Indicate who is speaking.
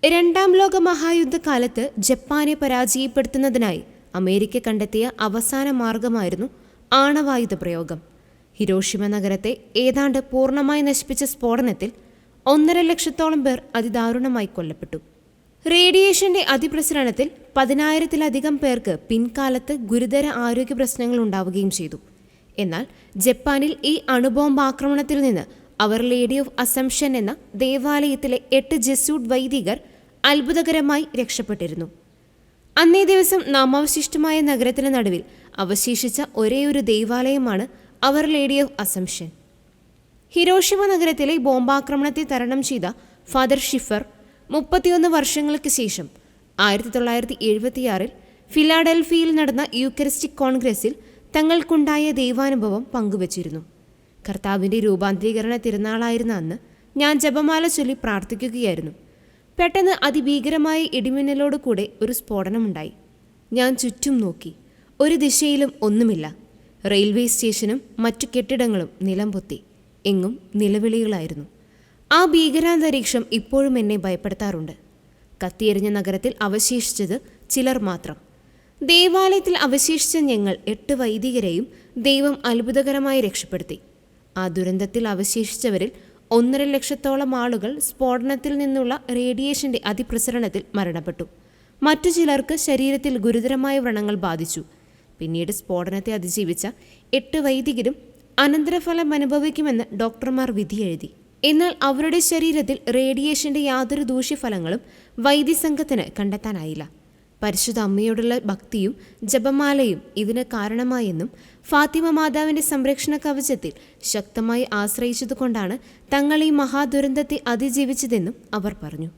Speaker 1: രണ്ടാം ലോക മഹായുദ്ധകാലത്ത് ജപ്പാനെ പരാജയപ്പെടുത്തുന്നതിനായി അമേരിക്ക കണ്ടെത്തിയ അവസാന മാർഗമായിരുന്നു ആണവായുധ പ്രയോഗം. ഹിരോഷിമ നഗരത്തെ ഏതാണ്ട് പൂർണ്ണമായി നശിപ്പിച്ച സ്ഫോടനത്തിൽ 1.5 ലക്ഷത്തോളം പേർ അതിദാരുണമായി കൊല്ലപ്പെട്ടു. റേഡിയേഷന്റെ അതിപ്രസരണത്തിൽ 10,000-ത്തിലധികം പേർക്ക് പിൻകാലത്ത് ഗുരുതര ആരോഗ്യ പ്രശ്നങ്ങൾ ഉണ്ടാവുകയും ചെയ്തു. എന്നാൽ ജപ്പാനിൽ ഈ അണുബോംബ് ആക്രമണത്തിൽ നിന്ന് അവർ ലേഡി ഓഫ് അസംഷൻ എന്ന ദേവാലയത്തിലെ 8 ജെസ്യൂട്ട് വൈദികർ അത്ഭുതകരമായി രക്ഷപ്പെട്ടിരുന്നു. അന്നേ ദിവസം നാമാവശിഷ്ടമായ നഗരത്തിന് നടുവിൽ അവശേഷിച്ച ഒരേയൊരു ദേവാലയമാണ് അവർ ലേഡി ഓഫ് അസംഷൻ. ഹിരോഷിമ നഗരത്തിലെ ബോംബാക്രമണത്തെ തരണം ചെയ്ത ഫാദർ ഷിഫർ 31 വർഷങ്ങൾക്ക് ശേഷം 1976 ഫിലാഡൽഫിയയിൽ നടന്ന യൂക്കറിസ്റ്റിക് കോൺഗ്രസിൽ തങ്ങൾക്കുണ്ടായ ദൈവാനുഭവം പങ്കുവച്ചിരുന്നു. കർത്താവിൻ്റെ രൂപാന്തരീകരണ തിരുനാളായിരുന്ന അന്ന് ഞാൻ ജപമാല ചൊല്ലി പ്രാർത്ഥിക്കുകയായിരുന്നു. പെട്ടെന്ന് അതിഭീകരമായ ഇടിമിന്നലോട് കൂടെ ഒരു സ്ഫോടനമുണ്ടായി. ഞാൻ ചുറ്റും നോക്കി. ഒരു ദിശയിലും ഒന്നുമില്ല. റെയിൽവേ സ്റ്റേഷനും മറ്റു കെട്ടിടങ്ങളും നിലംപൊത്തി. എങ്ങും നിലവിളികളായിരുന്നു. ആ ഭീകരാന്തരീക്ഷം ഇപ്പോഴും എന്നെ ഭയപ്പെടുത്താറുണ്ട്. കത്തിയെരിഞ്ഞ നഗരത്തിൽ അവശേഷിച്ചത് ചിലർ മാത്രം. ദേവാലയത്തിൽ അവശേഷിച്ച ഞങ്ങൾ 8 വൈദികരെയും ദൈവം അത്ഭുതകരമായി രക്ഷപ്പെടുത്തി. ആ ദുരന്തത്തിൽ അവശേഷിച്ചവരിൽ 1.5 ലക്ഷത്തോളം ആളുകൾ സ്ഫോടനത്തിൽ നിന്നുള്ള റേഡിയേഷന്റെ അതിപ്രസരണത്തിൽ മരണപ്പെട്ടു. മറ്റു ചിലർക്ക് ശരീരത്തിൽ ഗുരുതരമായ വ്രണങ്ങൾ ബാധിച്ചു. പിന്നീട് സ്ഫോടനത്തെ അതിജീവിച്ച 8 വൈദികരും അനന്തരഫലം അനുഭവിക്കുമെന്ന് ഡോക്ടർമാർ വിധിയെഴുതി. എന്നാൽ അവരുടെ ശരീരത്തിൽ റേഡിയേഷന്റെ യാതൊരു ദൂഷ്യഫലങ്ങളും വൈദ്യസംഘത്തിന് കണ്ടെത്താനായില്ല. പരിശുദ്ധ അമ്മയോടുള്ള ഭക്തിയും ജപമാലയും ഇതിന് കാരണമായെന്നും ഫാത്തിമ മാതാവിൻ്റെ സംരക്ഷണ കവചത്തിൽ ശക്തമായി ആശ്രയിച്ചതുകൊണ്ടാണ് തങ്ങൾ ഈ മഹാദുരന്തത്തെ അതിജീവിച്ചതെന്നും അവർ പറഞ്ഞു.